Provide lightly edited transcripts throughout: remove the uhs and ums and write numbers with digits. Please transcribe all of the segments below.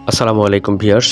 আসসালামু আলাইকুম ভিউয়ার্স।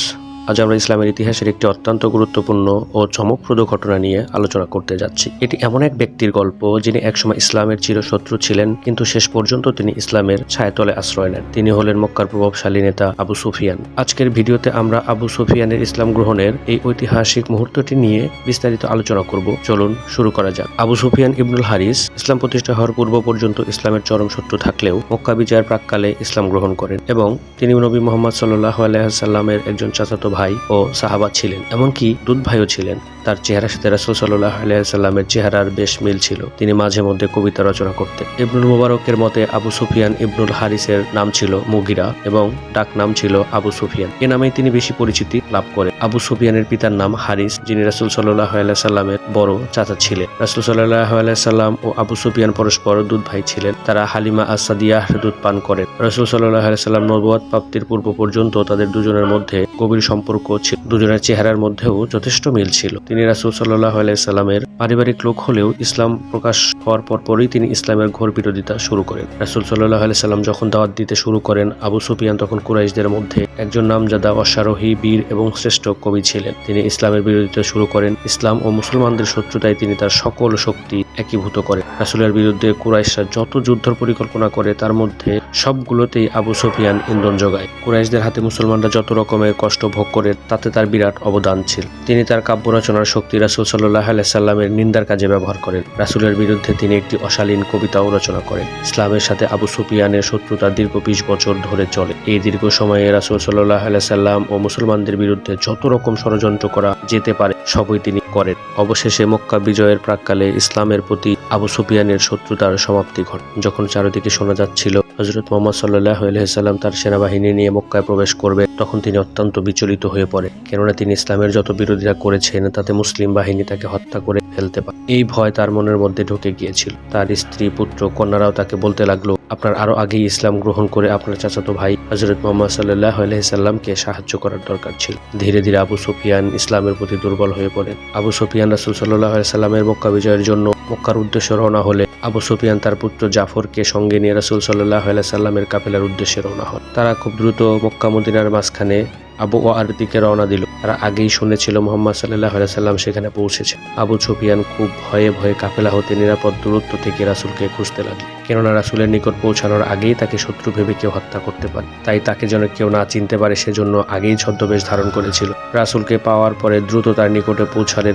আজ আমরা ইসলামের ইতিহাসের একটি অত্যন্ত গুরুত্বপূর্ণ ও চমকপ্রদ ঘটনা নিয়ে আলোচনা করতে যাচ্ছি। এটি এমন এক ব্যক্তির গল্প যিনি একসময় ইসলামের চিরশত্রু ছিলেন, কিন্তু শেষ পর্যন্ত তিনি ইসলামের ছায়াতলে আশ্রয় নেন। তিনি হলেন মক্কার প্রভাবশালী নেতা আবু সুফিয়ান। আজকের ভিডিওতে আমরা আবু সুফিয়ানের ইসলাম গ্রহণের এই ঐতিহাসিক মুহূর্তটি নিয়ে বিস্তারিত আলোচনা করব। চলুন শুরু করা যাক। আবু সুফিয়ান ইবনুল হারিস ইসলাম প্রতিষ্ঠা হওয়ার পূর্ব পর্যন্ত ইসলামের চরম শত্রু থাকলেও মক্কা বিজয়ের প্রাক্কালে ইসলাম গ্রহণ করেন এবং তিনি নবী মুহাম্মদ সাল্লাল্লাহু আলাইহি ওয়াসাল্লামের একজন চাচাতো ভাই ও সাহাবা ছিলেন, এমনকি দুধ ভাইও ছিলেন। তার চেহারার সাথে রাসূল সাল্লাল্লাহু আলাইহি ওয়াসাল্লামের চেহারার বেশ মিল ছিল। তিনি মাঝে মধ্যে কবিতা রচনা করতেন। ইবনুল মুবারকের মতে আবু সুফিয়ান ইবনুল হারিসের নাম ছিল মুগিরা এবং ডাক নাম ছিল আবু সুফিয়ান। এ নামেই তিনি বেশি পরিচিতি লাভ করেন। আবু সুফিয়ানের পিতার নাম হারিস, যিনি রাসূল সাল্লাল্লাহু আলাইহি ওয়াসাল্লামের বড় চাচা ছিলেন। রাসূল সাল্লাল্লাহু আলাইহি ওয়াসাল্লাম ও আবু সুফিয়ান পরস্পর দুধ ভাই ছিলেন। তারা হালিমা আস-সাদিয়াহ দুধ পান করেন। রাসূল সাল্লাল্লাহু আলাইহি ওয়াসাল্লাম নবুয়ত প্রাপ্তির পূর্ব পর্যন্ত তাদের দুজনের মধ্যে গভীর সম্পর্ক ছিল। দুজনের চেহারার মধ্যেও যথেষ্ট মিল ছিল। তিনি রাসূল সাল্লাল্লাহু আলাইহি ওয়াসাল্লামের পারিবারিক লোক হলেও ইসলাম প্রকাশ হওয়ার পরপরই তিনি ইসলামের ঘোর বিরোধিতা শুরু করেন। রাসূল সাল্লাল্লাহু আলাইহি ওয়াসাল্লাম যখন দাওয়াত দিতে শুরু করেন, আবু সুফিয়ান তখন কুরাইশদের মধ্যে একজন নামজাদা, অশ্বারোহী, বীর এবং শ্রেষ্ঠ কবি ছিলেন। তিনি ইসলামের বিরোধিতা শুরু করেন। ইসলাম ও মুসলমানদের শত্রুতায় তিনি তার সকল শক্তি একীভূত করেন। রাসূলের বিরুদ্ধে কুরাইশরা যত যুদ্ধের পরিকল্পনা করে তার মধ্যে সবগুলোতেই আবু সুফিয়ান ইন্ধন যোগায়। কুরাইশদের হাতে মুসলমানরা যত রকমের কষ্ট ভোগ করে তাতে তার বিরাট অবদান ছিল। তিনি তার কাব্য রচনার শক্তি রাসূল সাল্লাল্লাহু আলাইহি ওয়াসাল্লামের নিন্দার কাজে ব্যবহার করেন। রাসূলের বিরুদ্ধে তিনি একটি অশালীন কবিতাও রচনা করেন। ইসলামের সাথে আবু সুফিয়ানের শত্রুতা দীর্ঘ 20 বছর ধরে চলে। এই দীর্ঘ সময়ে রাসূল সাল্লাল্লাহু আলাইহি ওয়াসাল্লাম ও মুসলমানদের বিরুদ্ধে যত রকম ষড়যন্ত্র করা যেতে পারে সবই তিনি করেন। অবশেষে মক্কা বিজয়ের প্রাক্কালে ইসলামের প্রতি আবু সুফিয়ানের শত্রুতার সমাপ্তি ঘটে। যখন চারিদিকে শোনা যাচ্ছিল হযরত মুহাম্মদ সাল্লাল্লাহু আলাইহি ওয়াসাল্লাম তার সেনাবাহিনী নিয়ে মক্কায় প্রবেশ করবে, তখন তিনি অত্যন্ত বিচলিত হয়ে পড়ে। কেননা তিনি ইসলামের যত বিরোধিতা করেছেন তাতে মুসলিম বাহিনী তাকে হত্যা করে ফেলতে পারে। এই ভয় তার মনের মধ্যে ঢুকে গিয়েছিল। তার স্ত্রী, পুত্র, কন্যারাও তাকে বলতে লাগলো, আপনার আরো আগেই ইসলাম গ্রহণ করে আপনার চাচাতো ভাই হযরত মুহাম্মদ সাল্লাল্লাহু আলাইহি ওয়াসাল্লামকে সাহায্য করার দরকার ছিল। ধীরে ধীরে আবু সুফিয়ান ইসলামের প্রতি দুর্বল হয়ে পড়েন। আবু সুফিয়ান রাসূল সাল্লাল্লাহু আলাইহি ওয়াসাল্লামের মক্কা বিজয়ের জন্য মক্কার উদ্দেশ্যে রওনা হলে আবু সুফিয়ান তার পুত্র জাফরকে সঙ্গে নিয়ে রাসূল সাল্লাল্লাহু আলাইহি ওয়াসাল্লামের কাফেলার উদ্দেশ্যে রওনা হন। তারা খুব দ্রুত মক্কা মদিনার মাঝখানে আবু ওয়ার দিকে রওনা দিল। তারা আগেই শুনেছিল মুহাম্মদ সাল্লাল্লাহু আলাইহি ওয়াসাল্লাম সেখানে পৌঁছেছে। আবু সুফিয়ান খুব ভয়ে ভয়ে কাফেলা হতে নিরাপদ দূরত্ব থেকে রাসূলকে খুঁজতে লাগল। কেননা রাসূলের নিকট পৌঁছানোর আগেই তাকে শত্রু ভেবে কেউ হত্যা করতে পারে, তাই তাকে যেন কেউ না চিনতে পারে সেজন্য আগেই ছদ্মবেশ ধারণ করেছিল। রাসূলকে পাওয়ার পরে দ্রুত তার নিকটে পৌঁছালে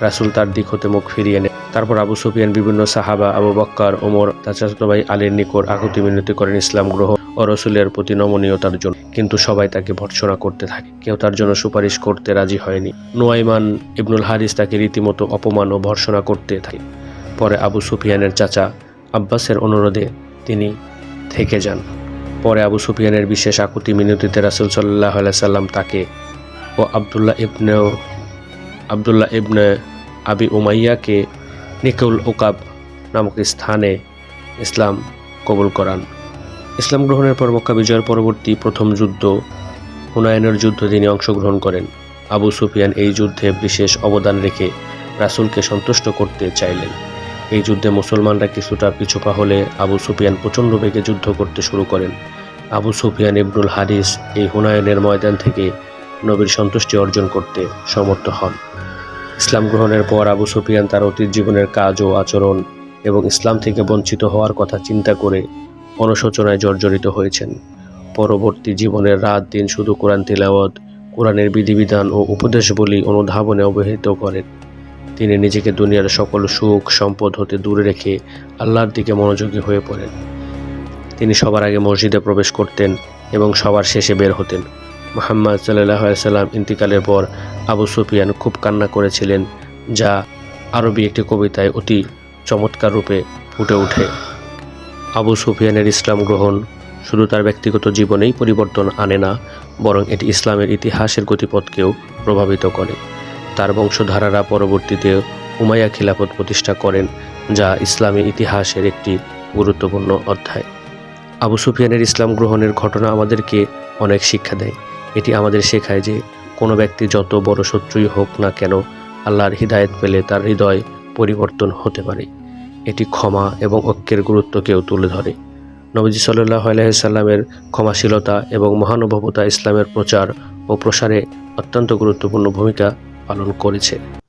রাসূল তার দিক হতে মুখ ফিরিয়ে নেন। তারপর আবু সুফিয়ান বিভিন্ন সাহাবা, আবু বকর, ওমর, তার চাচাতো ভাই আলীর নিকট আকুতি মিনতি করেন ইসলাম গ্রহণ ও রাসূলের প্রতি নমনীয়তার জন্য, কিন্তু সবাই তাকে ভর্ৎসনা করতে থাকে। কেউ তার জন্য সুপারিশ করতে রাজি হয়নি। নুয়াইমান ইবনুল হারিস তাকে রীতিমতো অপমান ও ভর্ৎসনা করতে থাকে। পরে আবু সুফিয়ানের চাচা আব্বাসের অনুরোধে তিনি থেকে যান। পরে আবু সুফিয়ানের বিশেষ আকুতি মিনতিতে রাসূল সাল্লাল্লাহু আলাইহি ওয়াসাল্লাম তাকে ও আব্দুল্লাহ ইবনে আবি উমাইয়াকে নিকুল উকাব নামক স্থানে ইসলাম কবুল করান। ইসলাম গ্রহণের পর মক্কা বিজয়ের পরবর্তী প্রথম যুদ্ধ হুনাইনের যুদ্ধে তিনি অংশগ্রহণ করেন। আবু সুফিয়ান এই যুদ্ধে বিশেষ অবদান রেখে রাসূলকে সন্তুষ্ট করতে চাইলেন। এই যুদ্ধে মুসলমানরা কিছুটা পিছুপা হলে আবু সুফিয়ান প্রচণ্ড বেগে যুদ্ধ করতে শুরু করেন। আবু সুফিয়ান ইবনুল হারিস এই হুনাইনের ময়দান থেকে নবীর সন্তুষ্টি অর্জন করতে সমর্থ হন। ইসলাম গ্রহণের পর আবু সুফিয়ান তার অতীত জীবনের কাজ ও আচরণ এবং ইসলাম থেকে বঞ্চিত হওয়ার কথা চিন্তা করে অনুশোচনায় জর্জরিত হয়েছেন। পরবর্তী জীবনের রাত দিন শুধু কোরআন তিলাওয়াত, কোরআনের বিধিবিধান ও উপদেশবলী অনুধাবনে অবহিত করেন। তিনি নিজেকে দুনিয়ার সকল সুখ সম্পদ হতে দূরে রেখে আল্লাহর দিকে মনোযোগী হয়ে পড়েন। তিনি সবার আগে মসজিদে প্রবেশ করতেন এবং সবার শেষে বের হতেন। মুহাম্মদ সাল্লাল্লাহু আলাইহি ওয়াসাল্লাম ইন্তিকালের পর আবু সুফিয়ান খুব কান্না করেছিলেন, যা আরবি একটি কবিতায় অতি চমৎকার রূপে ফুটে ওঠে। আবু সুফিয়ানের ইসলাম গ্রহণ শুধু তার ব্যক্তিগত জীবনেই পরিবর্তন আনে না, বরং এটি ইসলামের ইতিহাসের গতিপথকেও প্রভাবিত করে। তার বংশধারারা পরবর্তীতে উমাইয়া খিলাফত প্রতিষ্ঠা করেন, যা ইসলামী ইতিহাসের একটি গুরুত্বপূর্ণ অধ্যায়। আবু সুফিয়ানের ইসলাম গ্রহণের ঘটনা আমাদেরকে অনেক শিক্ষা দেয়। এটি আমাদের শেখায় যে কোনো ব্যক্তি যত বড় শত্রুই হোক না কেন, আল্লাহর হিদায়াত পেলে তার হৃদয় পরিবর্তন হতে পারে। এটি ক্ষমা এবং ঐক্যের গুরুত্বকেও তুলে ধরে। নবীজি সাল্লাল্লাহু আলাইহি সাল্লামের ক্ষমাশীলতা এবং মহানুভবতা ইসলামের প্রচার ও প্রসারে অত্যন্ত গুরুত্বপূর্ণ ভূমিকা পালন করেছে।